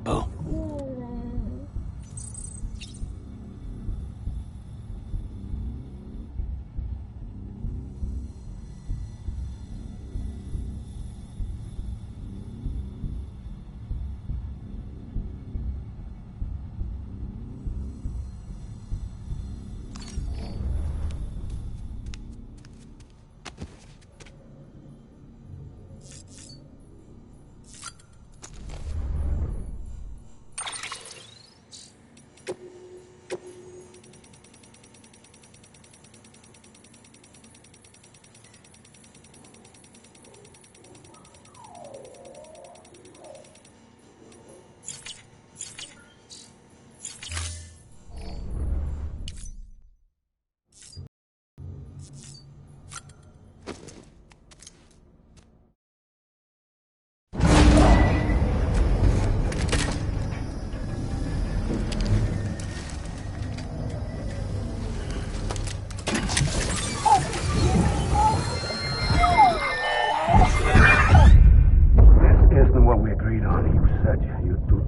Oh.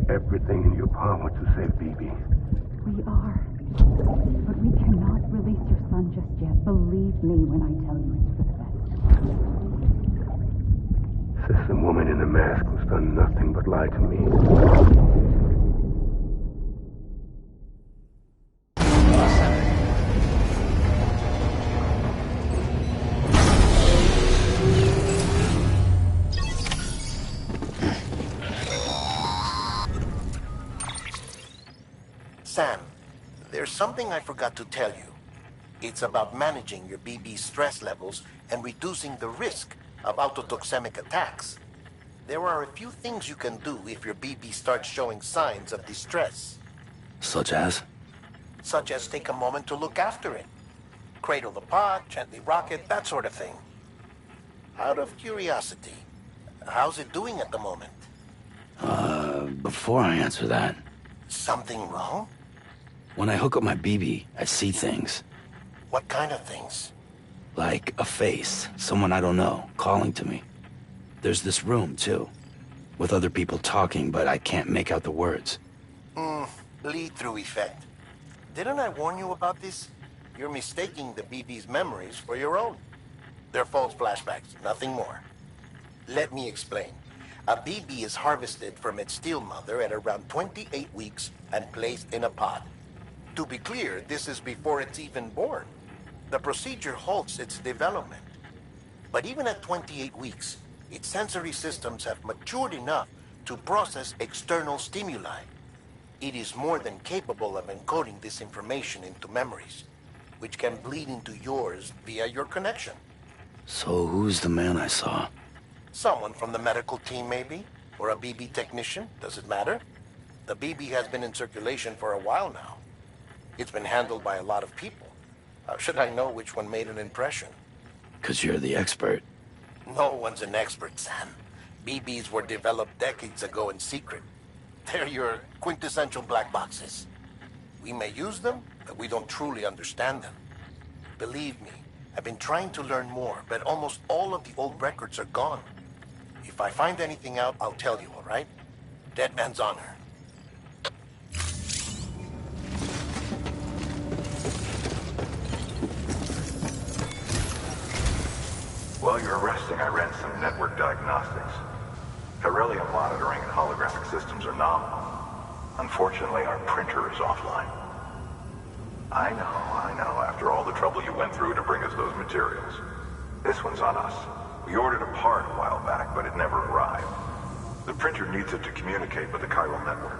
Everything in your power to save BB. We are. But we cannot release your son just yet. Believe me when I tell you it's for the best. System woman in the mask who's done nothing but lie to me. Sam, there's something I forgot to tell you. It's about managing your BB stress levels and reducing the risk of autotoxemic attacks. There are a few things you can do if your BB starts showing signs of distress. Such as? Such as take a moment to look after it. Cradle the pot, gently rock it, that sort of thing. Out of curiosity, how's it doing at the moment? Before I answer that... Something wrong? When I hook up my BB, I see things. What kind of things? Like a face, someone I don't know, calling to me. There's this room, too, with other people talking, but I can't make out the words. Bleed-through effect. Didn't I warn you about this? You're mistaking the BB's memories for your own. They're false flashbacks, nothing more. Let me explain. A BB is harvested from its steel mother at around 28 weeks and placed in a pod. To be clear, this is before it's even born. The procedure halts its development. But even at 28 weeks, its sensory systems have matured enough to process external stimuli. It is more than capable of encoding this information into memories, which can bleed into yours via your connection. So who's the man I saw? Someone from the medical team, maybe? Or a BB technician? Does it matter? The BB has been in circulation for a while now. It's been handled by a lot of people. How should I know which one made an impression? 'Cause you're the expert. No one's an expert, Sam. BBs were developed decades ago in secret. They're your quintessential black boxes. We may use them, but we don't truly understand them. Believe me, I've been trying to learn more, but almost all of the old records are gone. If I find anything out, I'll tell you, all right? Dead man's honor. While you're resting, I ran some network diagnostics. Beryllium monitoring and holographic systems are nominal. Unfortunately, our printer is offline. I know, after all the trouble you went through to bring us those materials. This one's on us. We ordered a part a while back, but it never arrived. The printer needs it to communicate with the chiral network.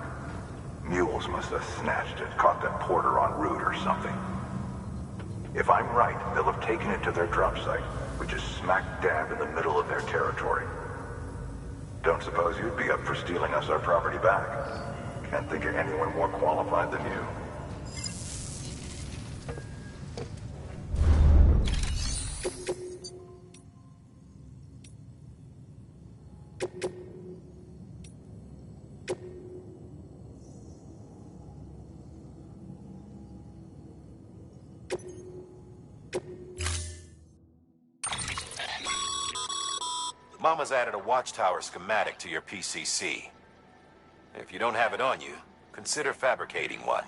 Mules must have snatched it, caught that porter en route or something. If I'm right, they'll have taken it to their drop site, which is smack dab in the middle of their territory. Don't suppose you'd be up for stealing us our property back? Can't think of anyone more qualified than you. Mama's added a watchtower schematic to your PCC. If you don't have it on you, consider fabricating one.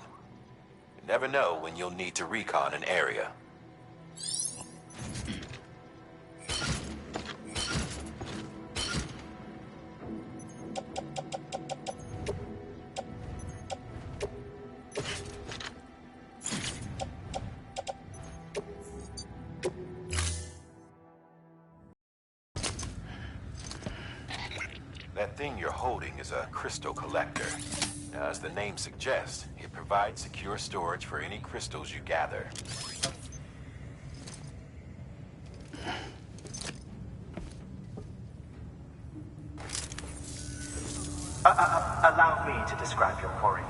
You never know when you'll need to recon an area. That thing you're holding is a crystal collector. Now, as the name suggests, it provides secure storage for any crystals you gather. Allow me to describe your quarry.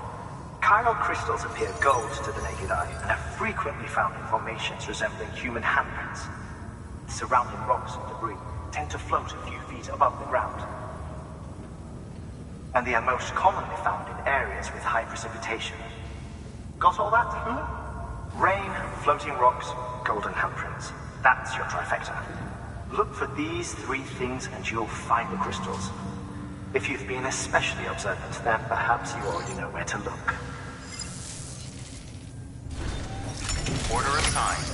Chiral crystals appear gold to the naked eye and are frequently found in formations resembling human handprints. The surrounding rocks and debris tend to float a few feet above the ground. And they are most commonly found in areas with high precipitation. Got all that, Rain, floating rocks, golden handprints. That's your trifecta. Look for these three things and you'll find the crystals. If you've been especially observant, then perhaps you already know where to look. Order assigned.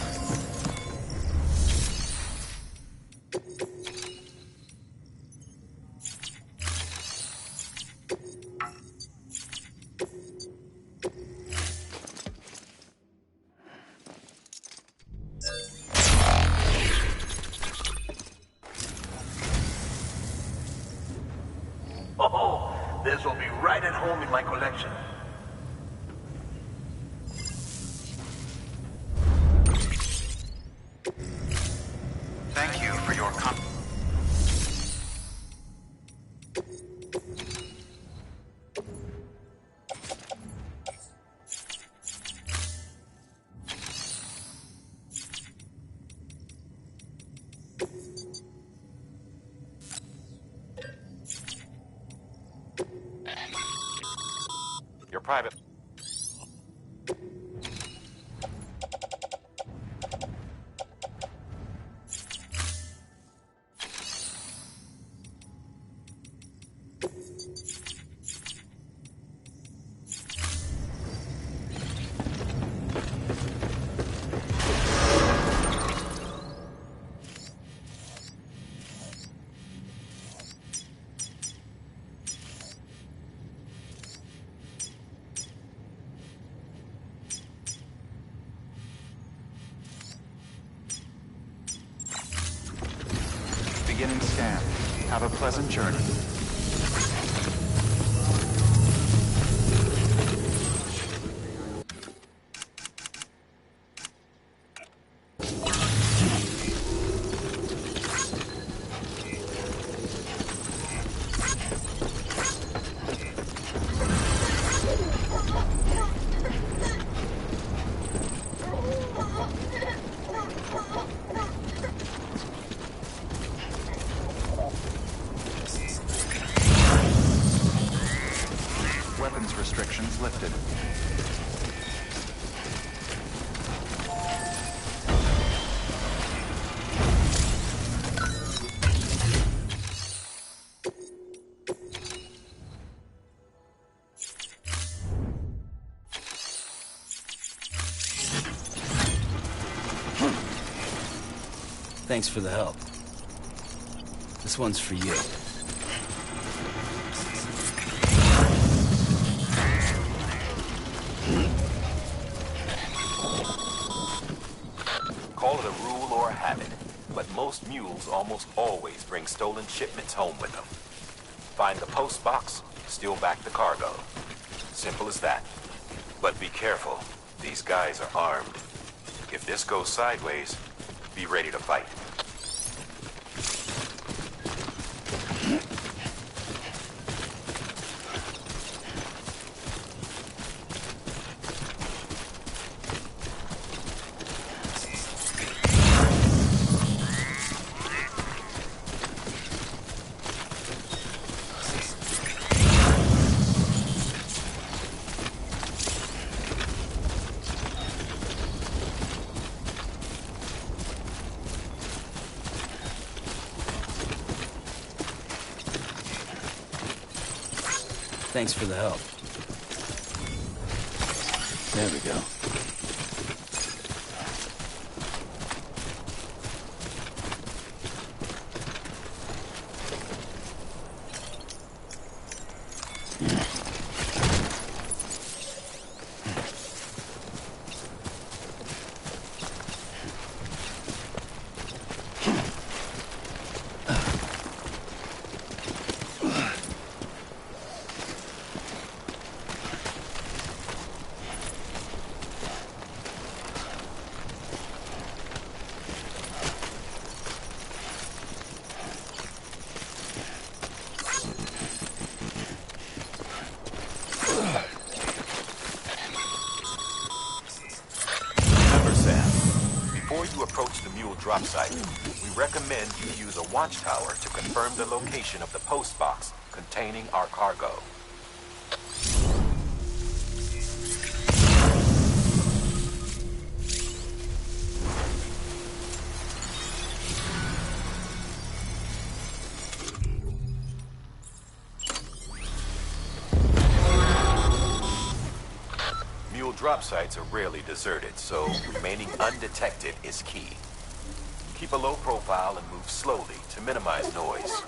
Oh, this will be right at home in my collection. Thank you for your Your private... Beginning scan. Have a pleasant journey. Weapons restrictions lifted. Thanks for the help. This one's for you. Call it a rule or a habit, but most mules almost always bring stolen shipments home with them. Find the post box, steal back the cargo. Simple as that. But be careful. These guys are armed. If this goes sideways, be ready to fight. Thanks for the help. There we go. Drop site. We recommend you use a watchtower to confirm the location of the post box containing our cargo. Mule drop sites are rarely deserted, so remaining undetected is key. Keep a low profile and move slowly to minimize noise.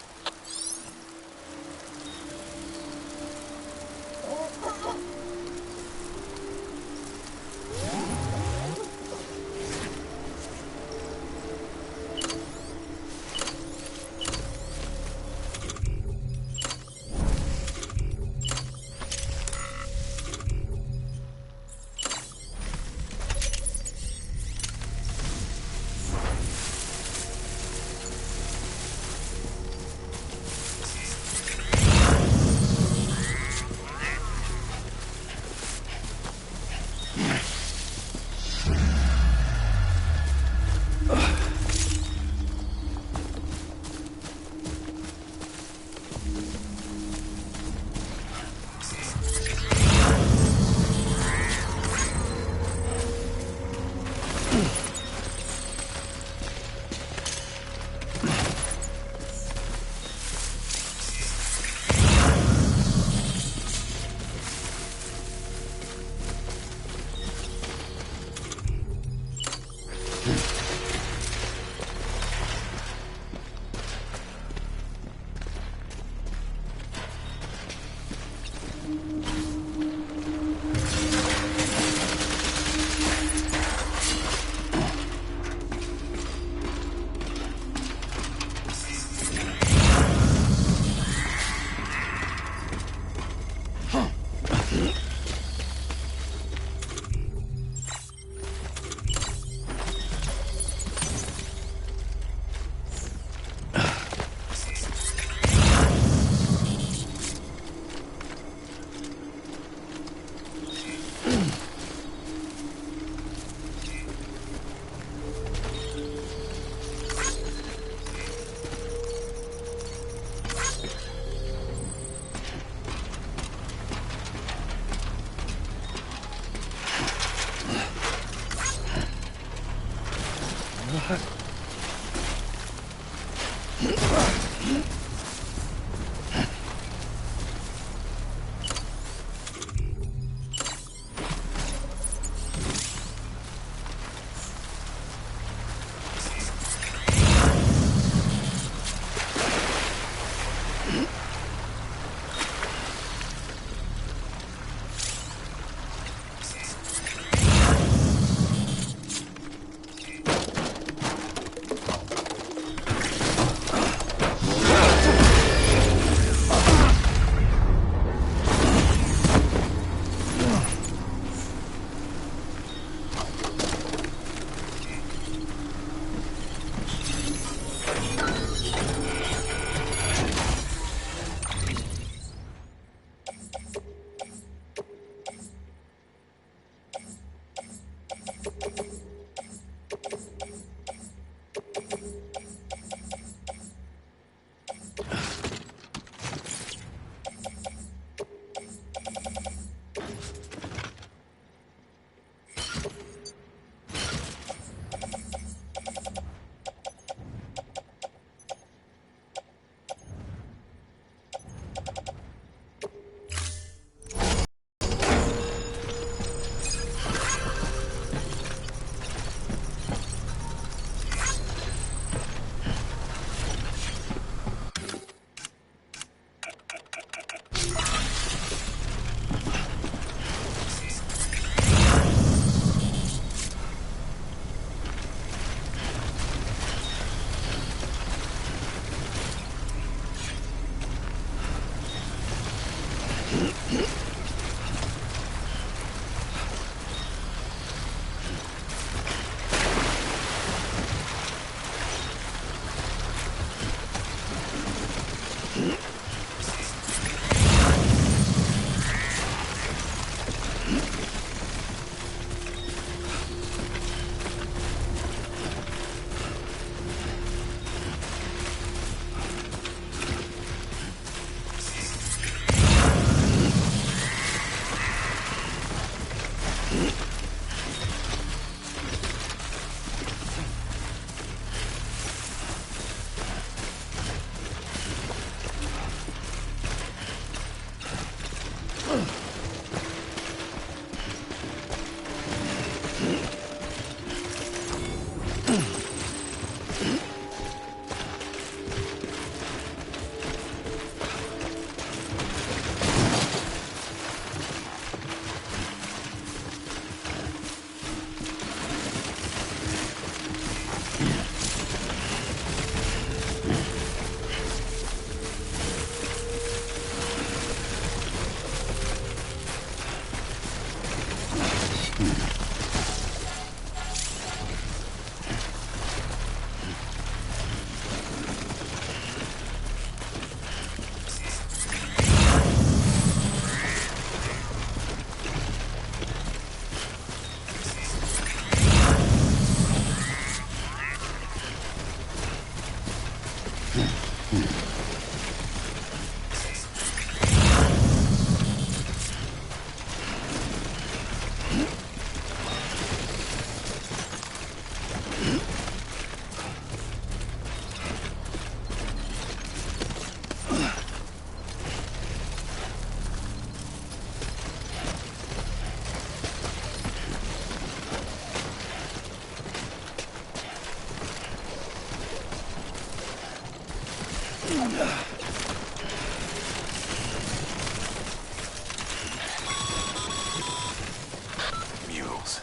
Mules.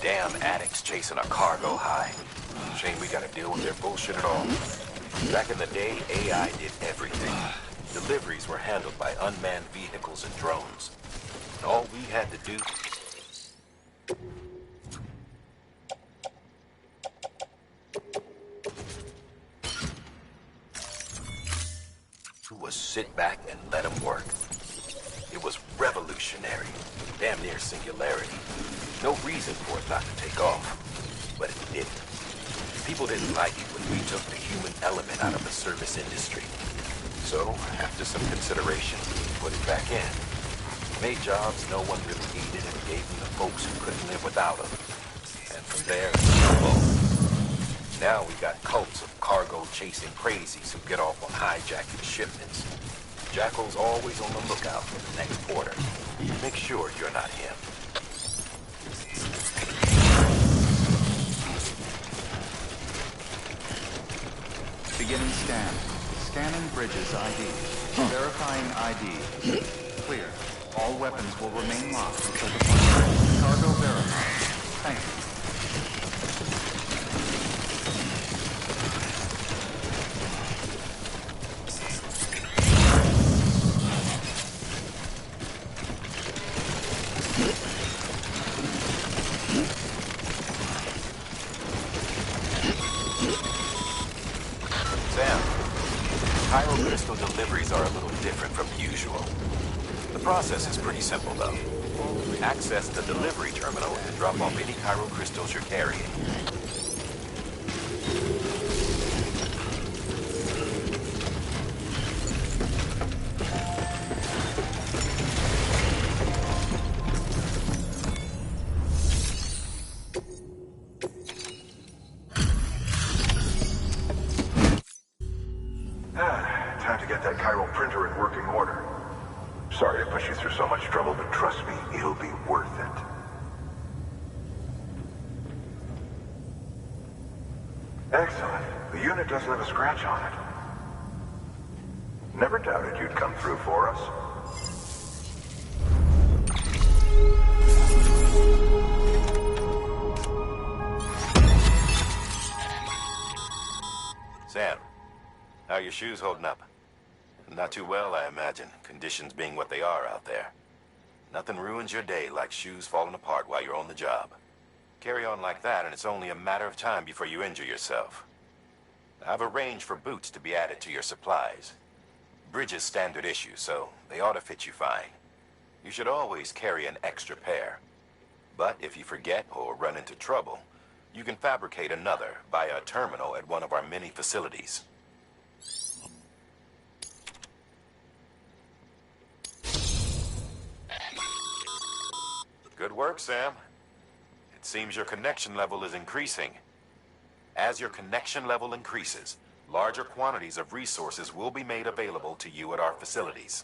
Damn addicts chasing a cargo high. Shame we gotta deal with their bullshit at all. Back in the day, AI did everything. Deliveries were handled by unmanned vehicles and drones. And all we had to do was sit back and let them work. It was revolutionary, damn near singularity. No reason for it not to take off, but it didn't. People didn't like it when we took the human element out of the service industry. So, after some consideration, we put it back in. Made jobs no one really needed and gave them to folks who couldn't live without them. And from there, it snowballed. Now we got cults of cargo-chasing crazies who get off on hijacking shipments. Jackal's always on the lookout for the next porter. Make sure you're not him. Beginning scan. Scanning Bridges ID. Verifying ID. Clear. All weapons will remain locked until departure. Cargo verified. Thank you. Pyro crystal deliveries are a little different from usual. The process is pretty simple, though. Access the delivery terminal and drop off any Pyro crystals you're carrying. Time to get that chiral printer in working order. Sorry to push you through so much trouble, but trust me, it'll be worth it. Excellent. The unit doesn't have a scratch on it. Never doubted you'd come through for us. Sam, how are your shoes holding up? Not too well, I imagine, conditions being what they are out there. Nothing ruins your day like shoes falling apart while you're on the job. Carry on like that and it's only a matter of time before you injure yourself. I've arranged for boots to be added to your supplies. Bridges standard issue, so they ought to fit you fine. you should always carry an extra pair. But if you forget or run into trouble, you can fabricate another via a terminal at one of our many facilities. Good work, Sam. It seems your connection level is increasing. As your connection level increases, larger quantities of resources will be made available to you at our facilities.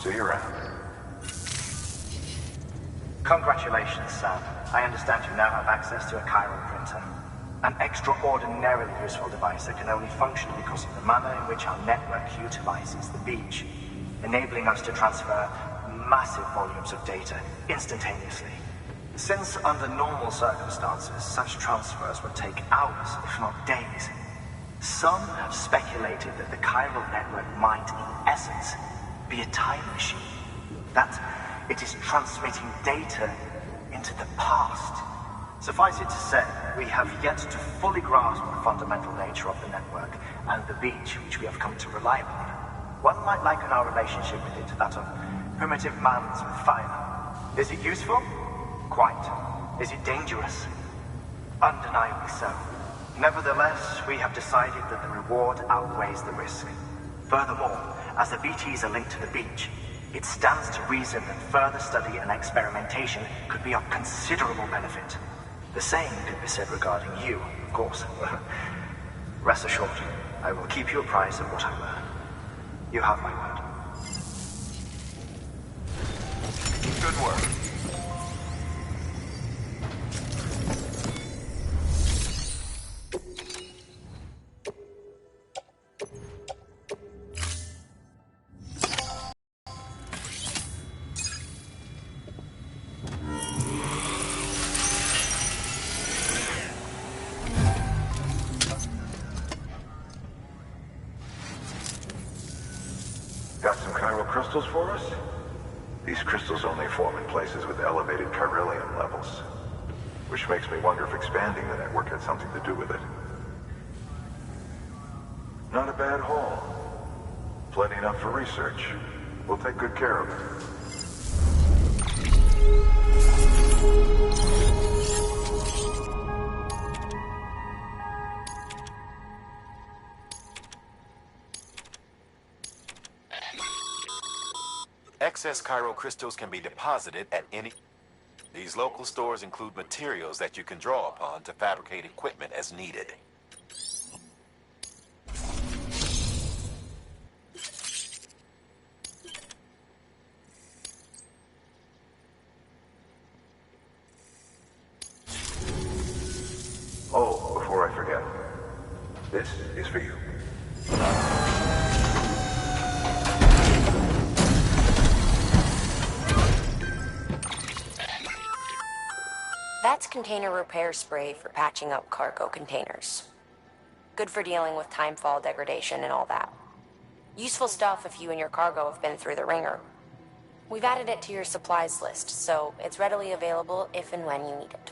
See you around. Congratulations, Sam. I understand you now have access to a chiral printer. An extraordinarily useful device that can only function because of the manner in which our network utilizes the beach, enabling us to transfer massive volumes of data instantaneously. Since under normal circumstances, such transfers would take hours, if not days, some have speculated that the chiral network might, in essence, be a time machine. That it is transmitting data into the past. Suffice it to say, we have yet to fully grasp the fundamental nature of the network and the beach which we have come to rely upon. One might liken our relationship with it to that of primitive mans with fire. Is it useful? Quite. Is it dangerous? Undeniably so. Nevertheless, we have decided that the reward outweighs the risk. Furthermore, as the BTs are linked to the beach, it stands to reason that further study and experimentation could be of considerable benefit. The same could be said regarding you, of course. Rest assured, I will keep you apprised of what I learn. You have my word. Good work. Got some chiral crystals for us? These crystals only form in places with elevated chiralium levels, which makes me wonder if expanding the network had something to do with it. Not a bad haul. Plenty enough for research. We'll take good care of it. Excess chiral crystals can be deposited at any... These local stores include materials that you can draw upon to fabricate equipment as needed. Oh, before I forget, this is for you. That's container repair spray for patching up cargo containers. Good for dealing with timefall degradation and all that. Useful stuff if you and your cargo have been through the ringer. We've added it to your supplies list, so it's readily available if and when you need it.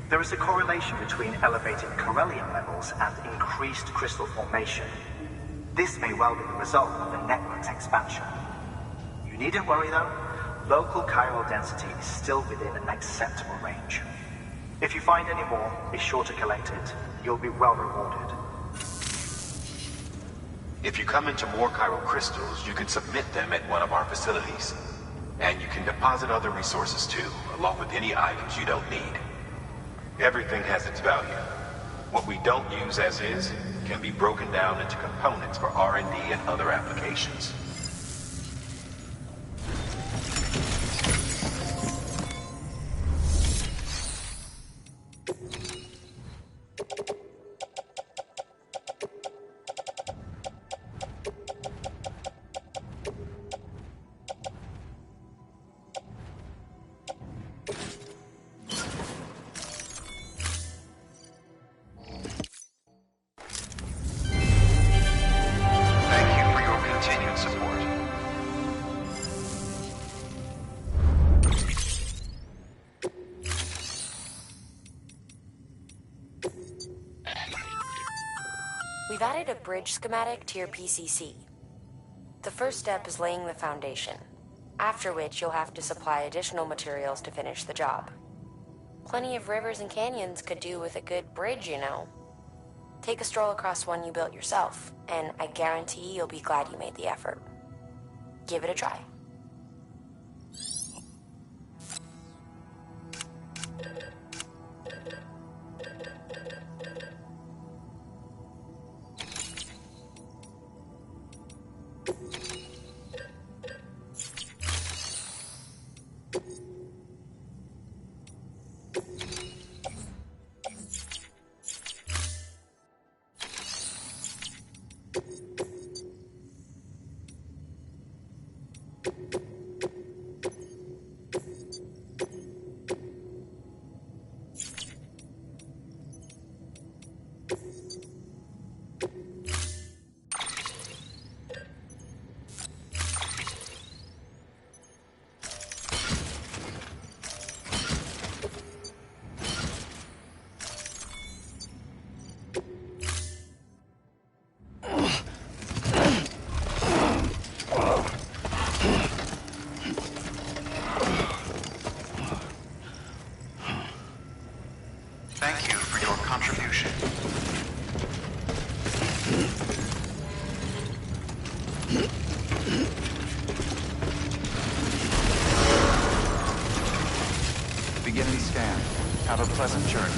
There is a correlation between elevated chiralium levels and increased crystal formation. This may well be the result of the network's expansion. You needn't worry though. Local chiral density is still within an acceptable range. If you find any more, be sure to collect it. You'll be well rewarded. If you come into more chiral crystals, you can submit them at one of our facilities. And you can deposit other resources too, along with any items you don't need. Everything has its value. What we don't use as is can be broken down into components for R&D and other applications. We've added a bridge schematic to your PCC. The first step is laying the foundation, after which you'll have to supply additional materials to finish the job. Plenty of rivers and canyons could do with a good bridge, you know. Take a stroll across one you built yourself, and I guarantee you'll be glad you made the effort. Give it a try. Thank you for your contribution. Beginning scan. Have a pleasant journey.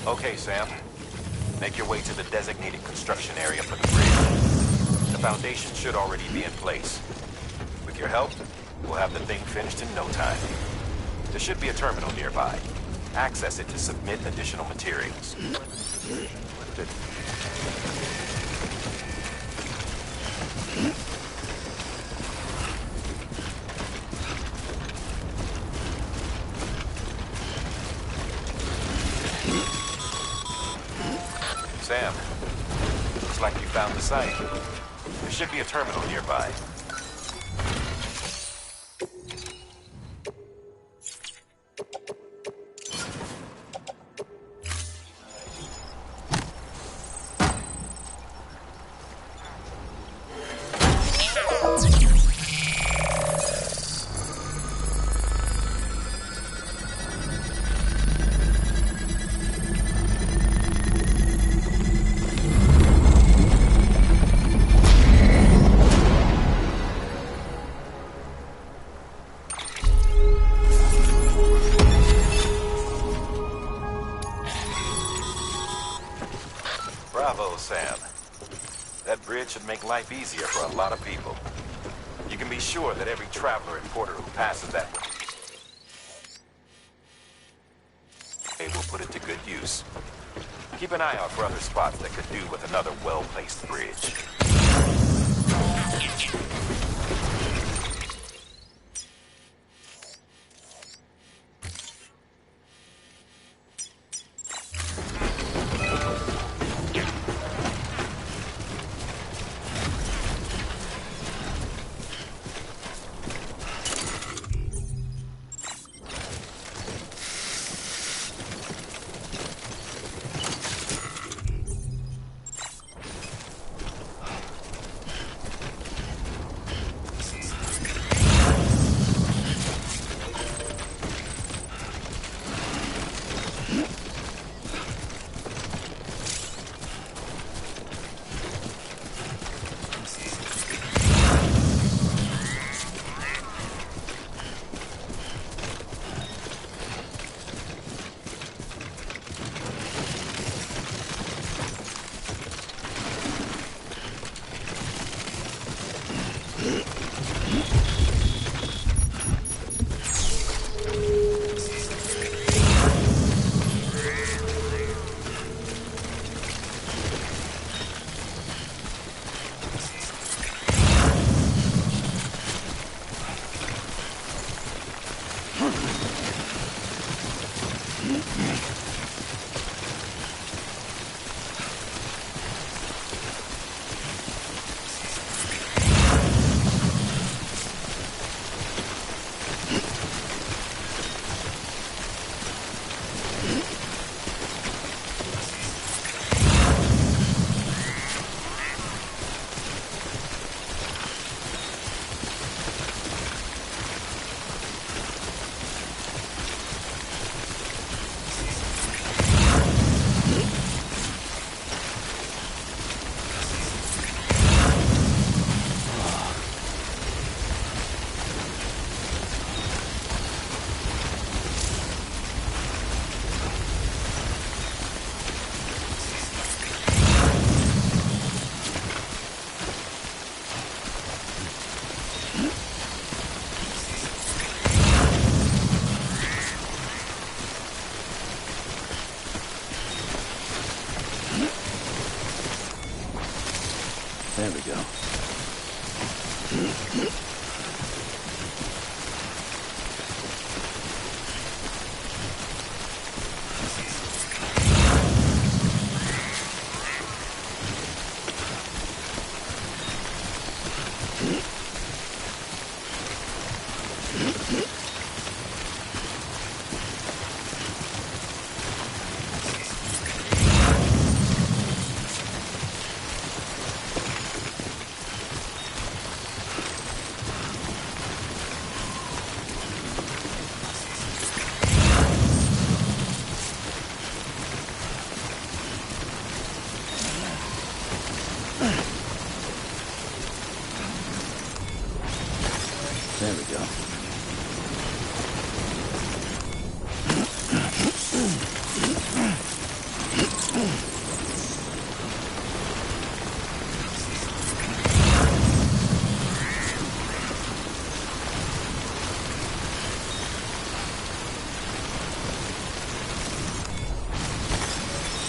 Okay, Sam. Make your way to the designated construction area for the bridge. The foundation should already be in place. With your help, we'll have the thing finished in no time. There should be a terminal nearby. Access it to submit additional materials. Sam, looks like you found the site. There should be a terminal nearby. Bravo, Sam. That bridge should make life easier for a lot of people. You can be sure that every traveler and porter who passes that way will put it to good use. Keep an eye out for other spots that could do with another well-placed bridge.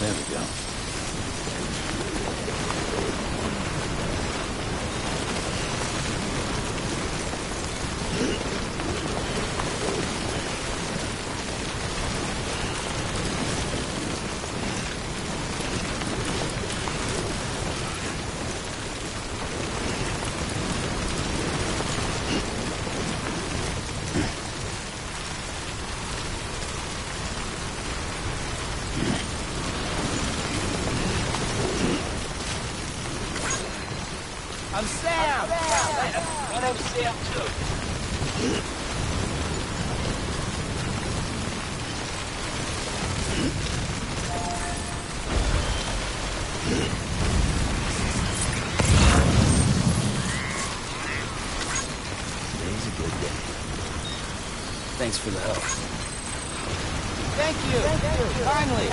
There we go. I'm Sam! My name's Sam, too. Today's a good day. Thanks for the help. Thank you! Finally!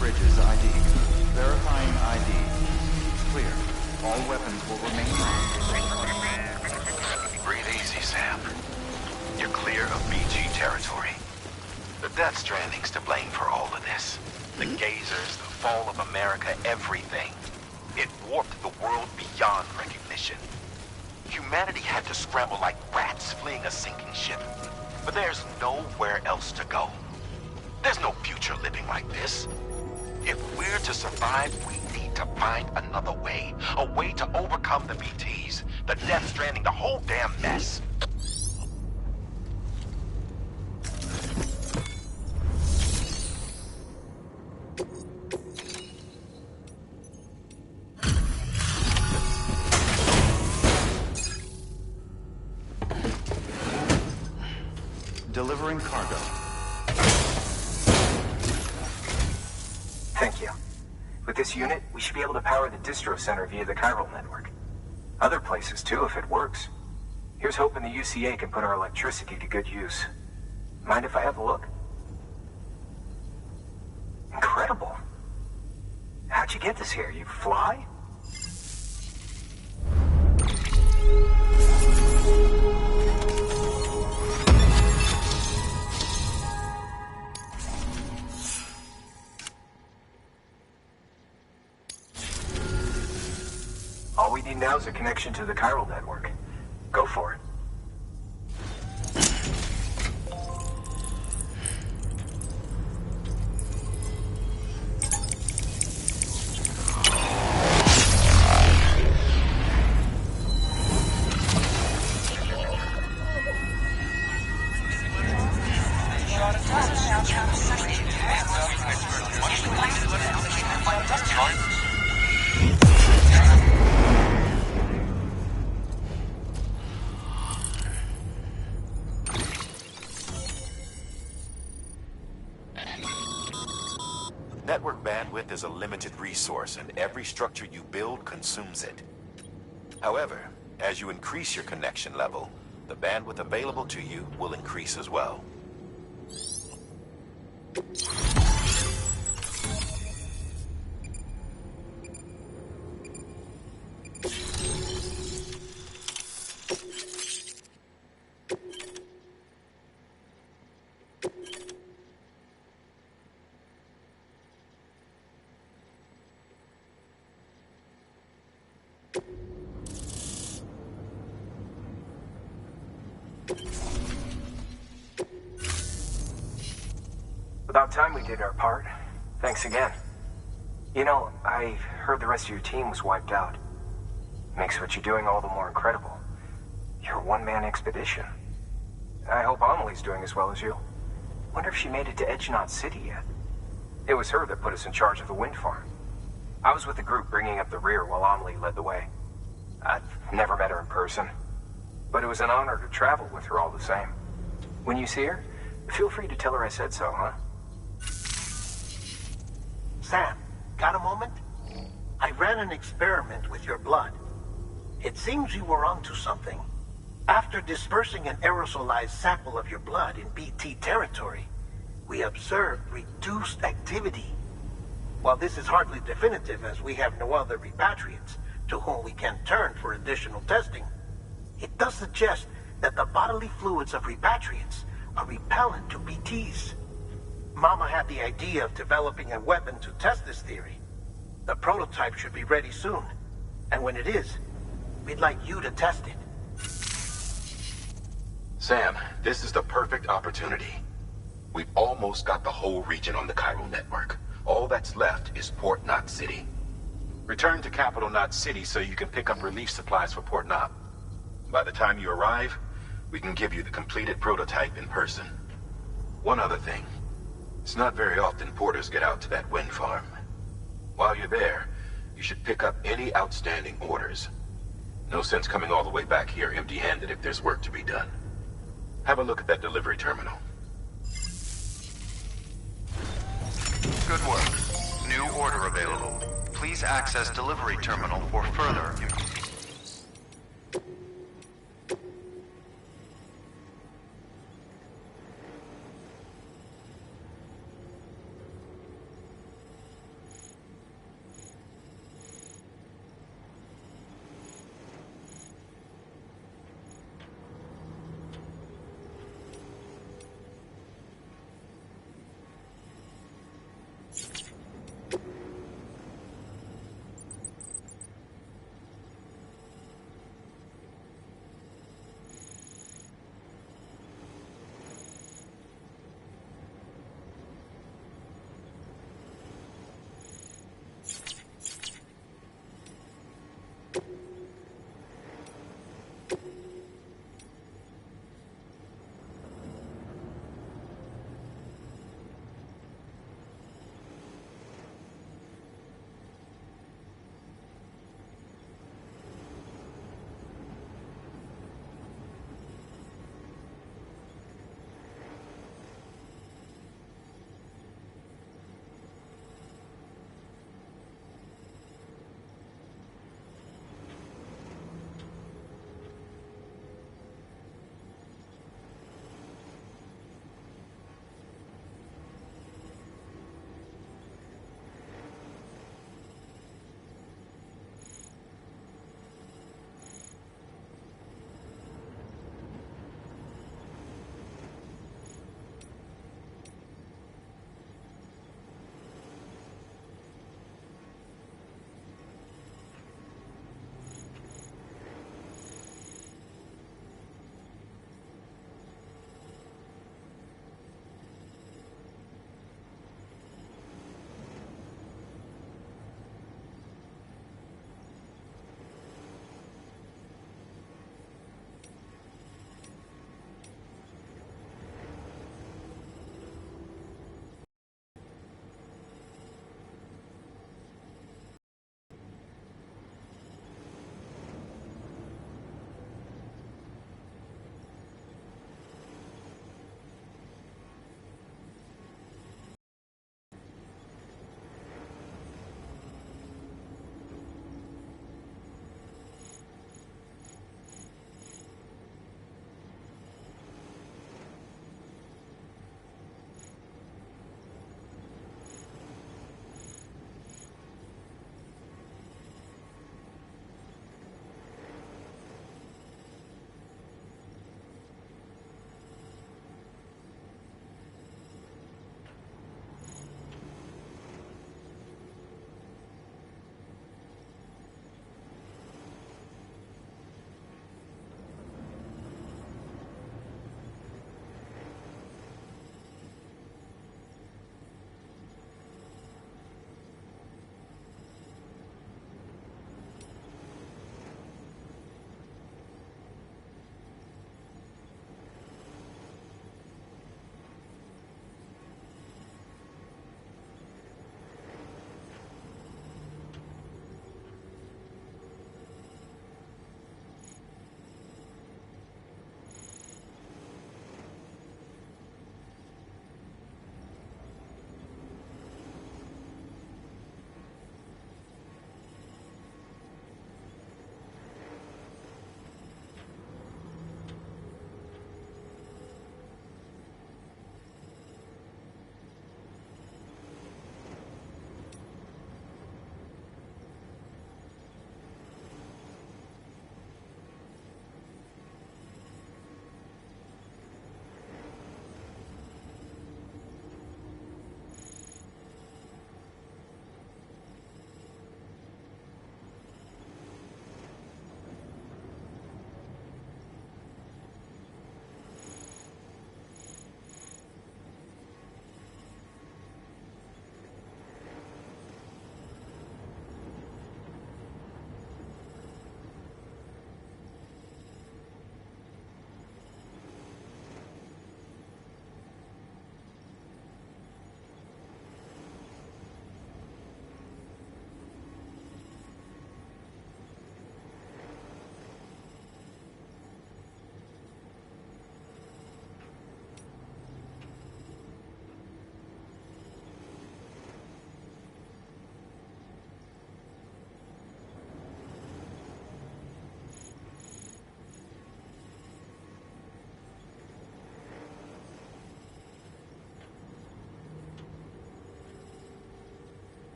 Bridges ID. Verifying ID. Clear. All weapons will remain locked. Breathe easy, Sam. You're clear of BG territory. The Death Stranding's to blame for all of this. The gazers, the fall of America, everything. It warped the world beyond recognition. Humanity had to scramble like rats fleeing a sinking ship. But there's nowhere else to go. There's no future living like this. If we're to survive, we need to find another way. A way to overcome the BTs, the Death Stranding, the whole damn mess. Delivering cargo. Thank you. With this unit, we should be able to power the distro center via the chiral network. Other places too, if it works. Here's hoping the UCA can put our electricity to good use. Mind if I have a look? Incredible. How'd you get this here? You fly? All we need now is a connection to the chiral network. Go for it. Network bandwidth is a limited resource, and every structure you build consumes it. However, as you increase your connection level, the bandwidth available to you will increase as well. About time we did our part. Thanks again. You know, I heard the rest of your team was wiped out. Makes what you're doing all the more incredible. You're a one-man expedition. I hope Amelie's doing as well as you. Wonder if she made it to Edge Knot City yet. It was her that put us in charge of the wind farm. I was with the group bringing up the rear while Amelie led the way. I've never met her in person, but it was an honor to travel with her all the same. When you see her, feel free to tell her I said so, huh? Sam, got a moment? I ran an experiment with your blood. It seems you were onto something. After dispersing an aerosolized sample of your blood in BT territory, we observed reduced activity. While this is hardly definitive, as we have no other repatriates to whom we can turn for additional testing, it does suggest that the bodily fluids of repatriates are repellent to BTs. Mama had the idea of developing a weapon to test this theory. The prototype should be ready soon, and when it is, we'd like you to test it. Sam, this is the perfect opportunity. We've almost got the whole region on the chiral network. All that's left is Port Knot City. Return to Capital Knot City so you can pick up relief supplies for Port Knot. By the time you arrive, we can give you the completed prototype in person. One other thing. It's not very often porters get out to that wind farm. While you're there, you should pick up any outstanding orders. No sense coming all the way back here empty-handed if there's work to be done. Have a look at that delivery terminal. Good work. New order available. Please access delivery terminal for further information.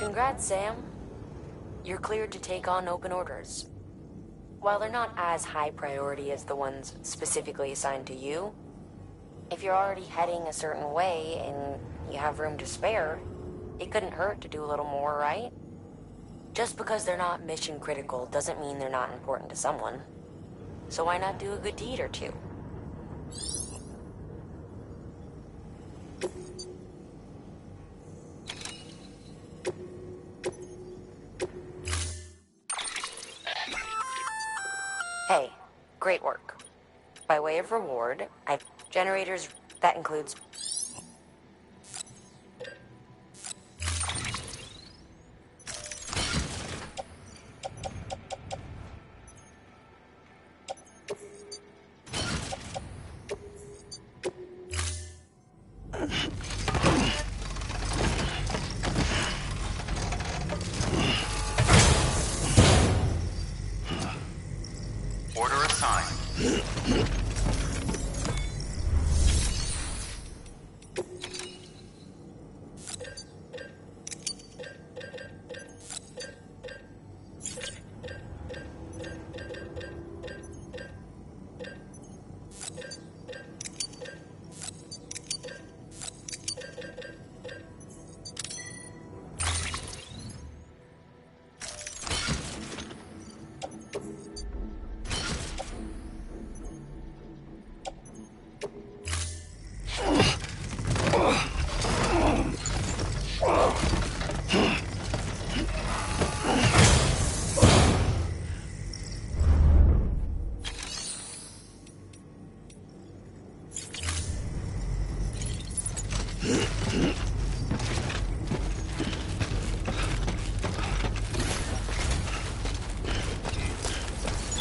Congrats, Sam. You're cleared to take on open orders. While they're not as high priority as the ones specifically assigned to you, if you're already heading a certain way and you have room to spare, it couldn't hurt to do a little more, right? Just because they're not mission critical doesn't mean they're not important to someone. So why not do a good deed or two? Hey, great work. By way of reward, I've generators that includes Order assigned.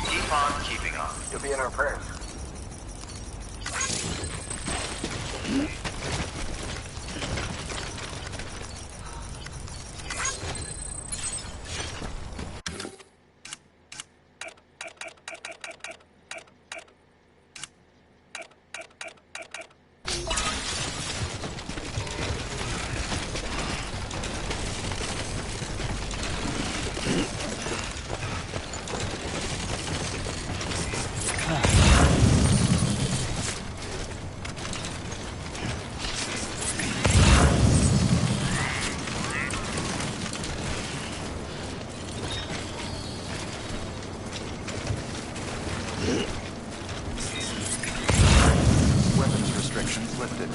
Keep on keeping on. You'll be in our prayers. Weapons restrictions lifted.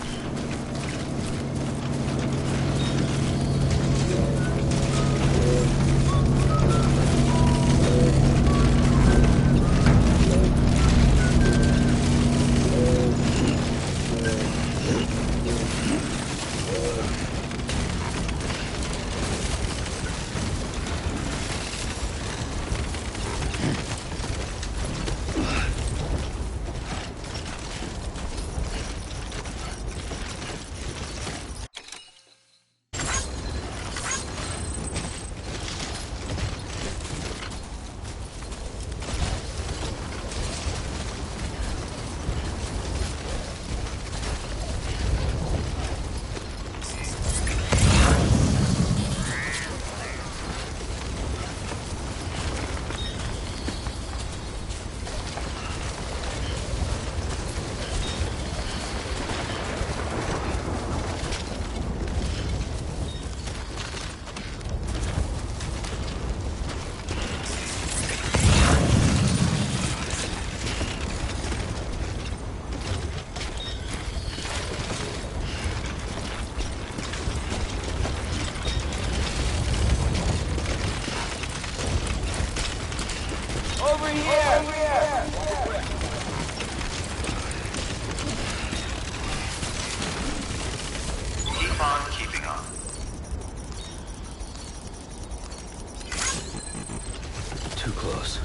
Over here! Over here! Keep on keeping on. Too close.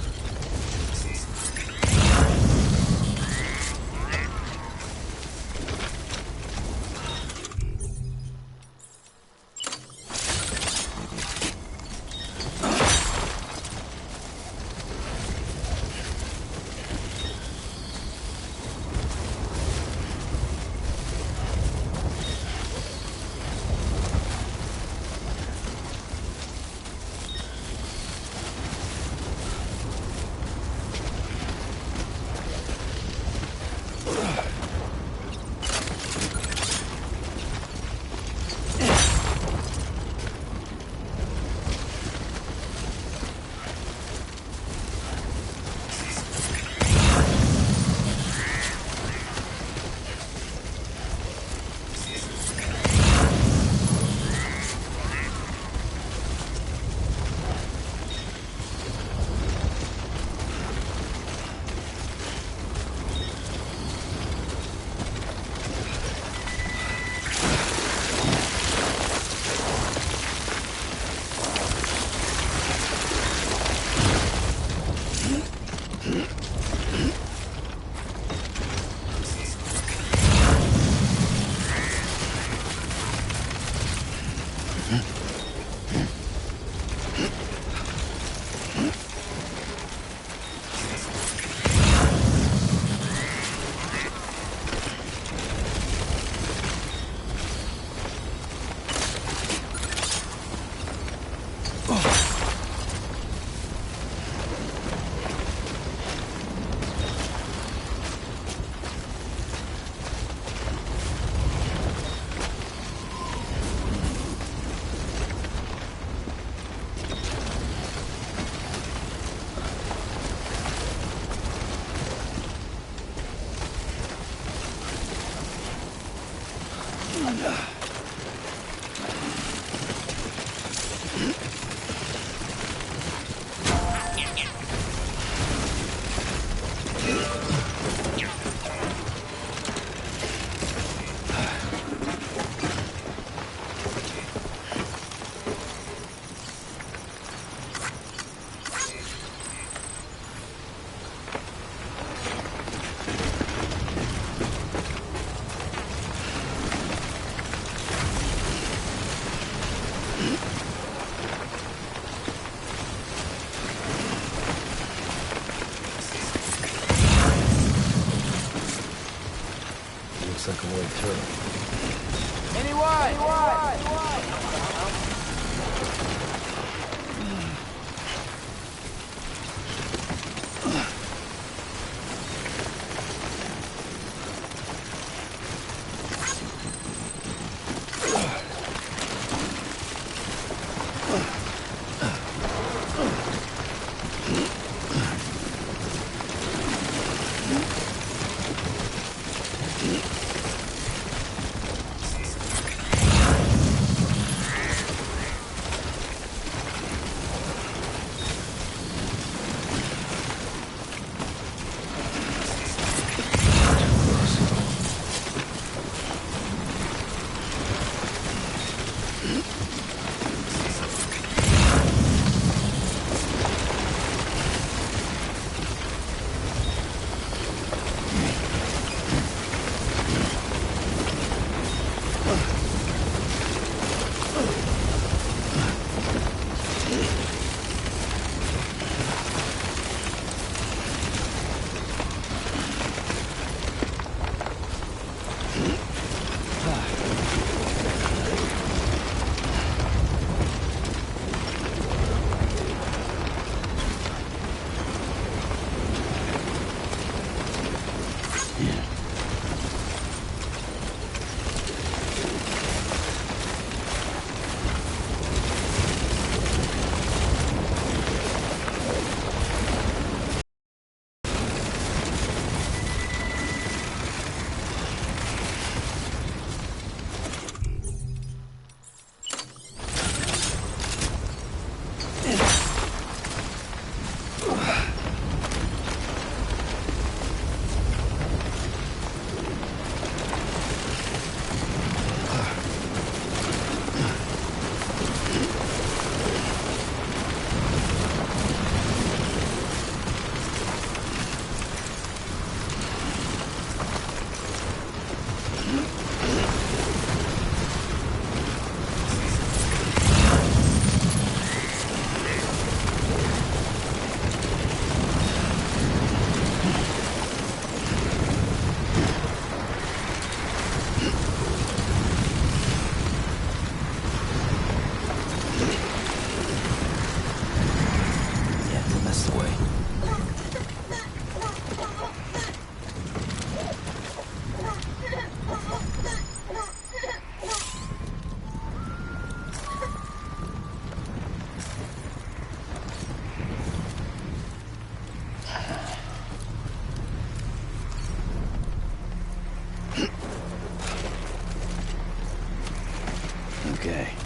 Looks like a white turtle. Okay.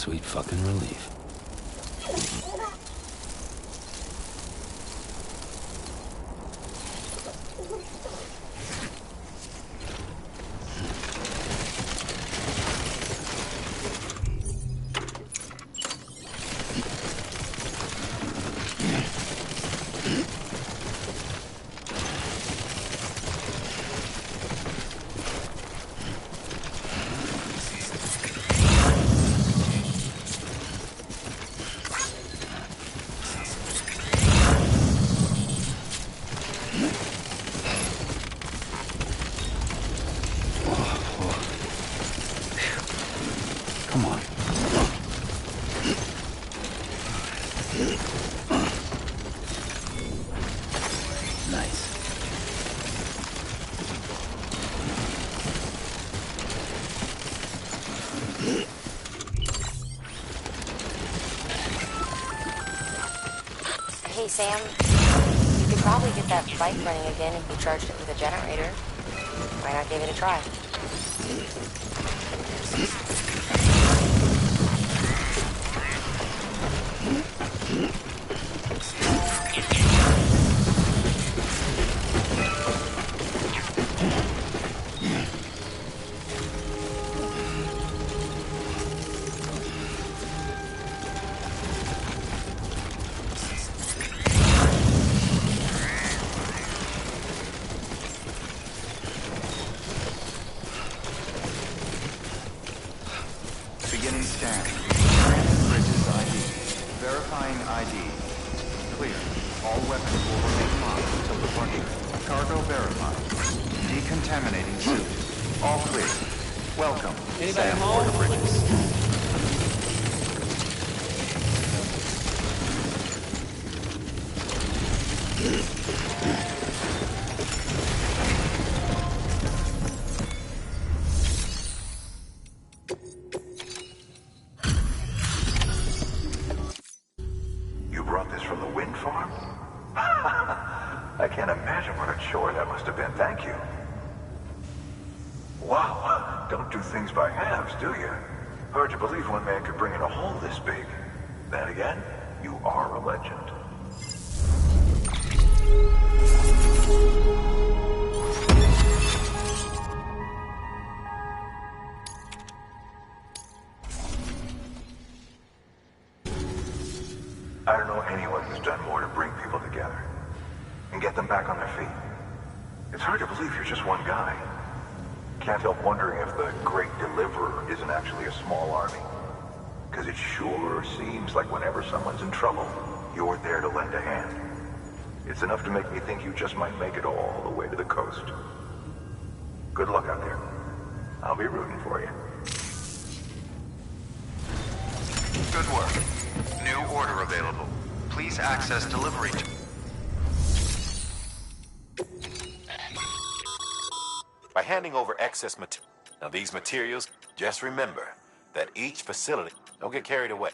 Sweet fucking relief. Come on. Nice. Hey, Sam. You could probably get that bike running again if you charged it with a generator. Why not give it a try? Beginning scan. Scanning bridges ID. Verifying ID. Clear. All weapons will remain locked until departure. Cargo verified. Decontaminating suit. All clear. Welcome, Sam Porter Bridges. You brought this from the wind farm? I can't imagine what a chore that must have been. Thank you. Wow, don't do things by halves, do you? Hard to believe one man could bring in a hole this big. Then again, you are a legend. I don't know anyone who's done more to bring people together and get them back on their feet. It's hard to believe you're just one guy. Can't help wondering if the Great Deliverer isn't actually a small army. Because it sure seems like whenever someone's in trouble, you're there to lend a hand. It's enough to make me think you just might make it all the way to the coast. Good luck out there. I'll be rooting for you. Good work. New order available. Please access delivery. By handing over excess material. Now these materials, just remember that each facility, don't get carried away.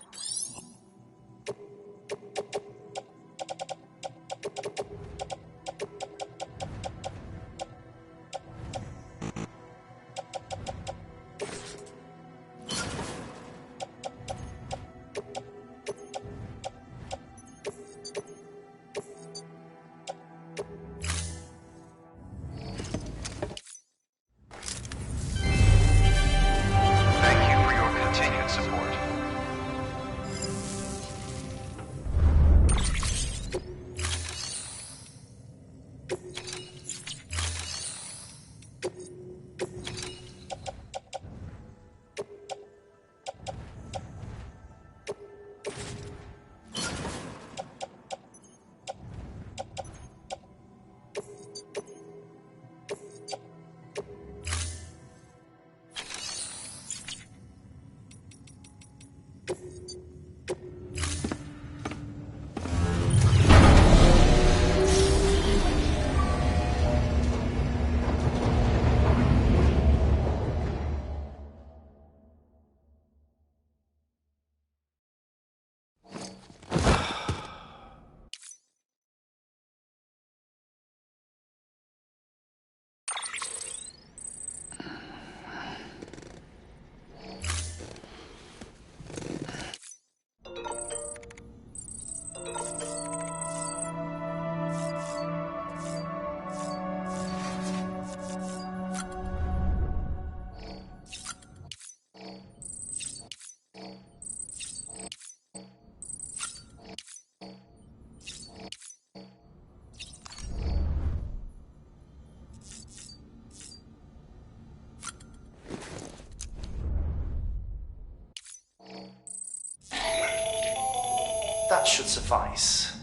That should suffice.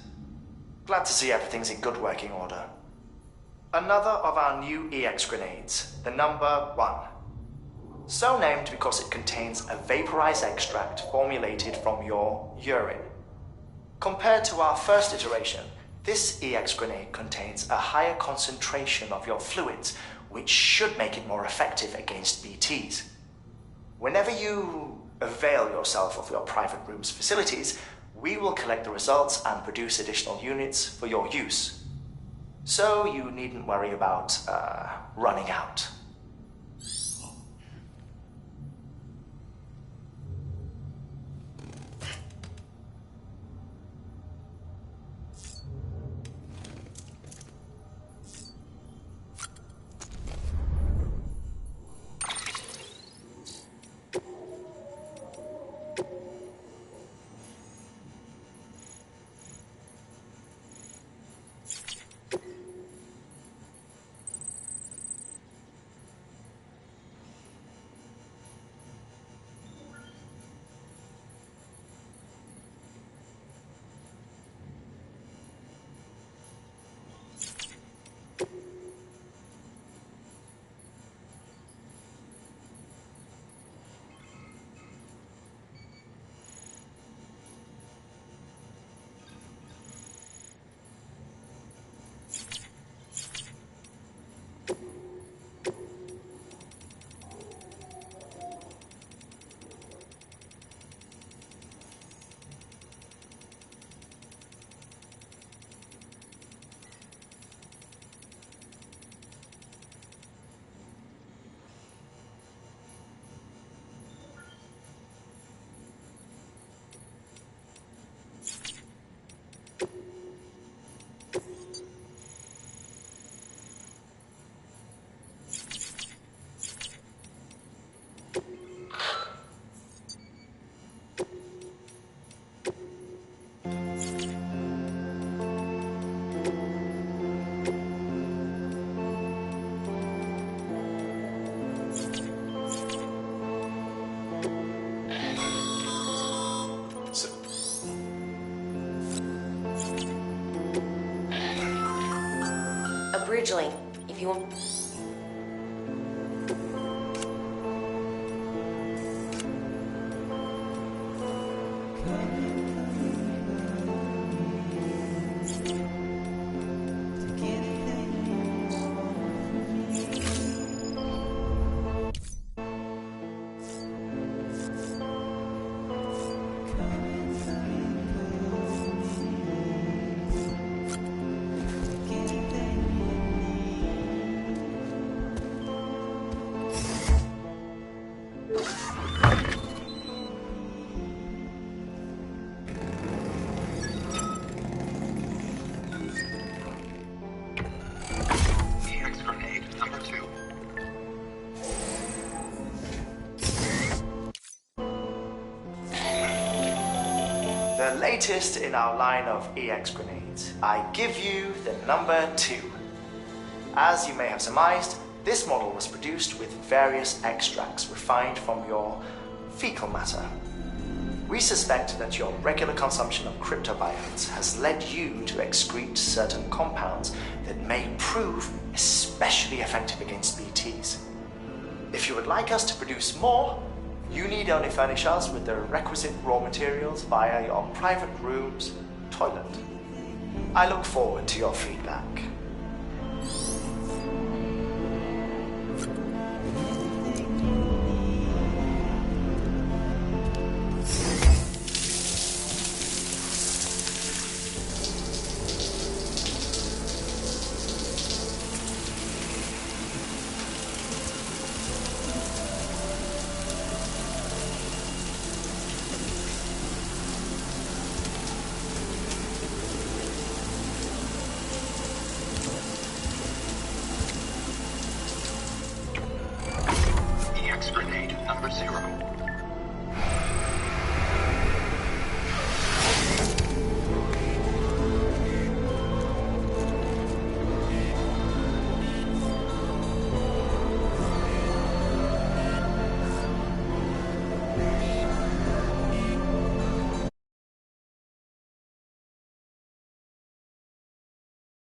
Glad to see everything's in good working order. Another of our new EX grenades, the number 1. So named because it contains a vaporized extract formulated from your urine. Compared to our first iteration, this EX grenade contains a higher concentration of your fluids, which should make it more effective against BTs. Whenever you avail yourself of your private room's facilities, we will collect the results and produce additional units for your use. So you needn't worry about, running out. Bridgeling, if you want. The latest in our line of EX grenades, I give you the number 2. As you may have surmised, this model was produced with various extracts refined from your fecal matter. We suspect that your regular consumption of cryptobiotes has led you to excrete certain compounds that may prove especially effective against BTs. If you would like us to produce more, you need only furnish us with the requisite raw materials via your private room's toilet. I look forward to your feedback.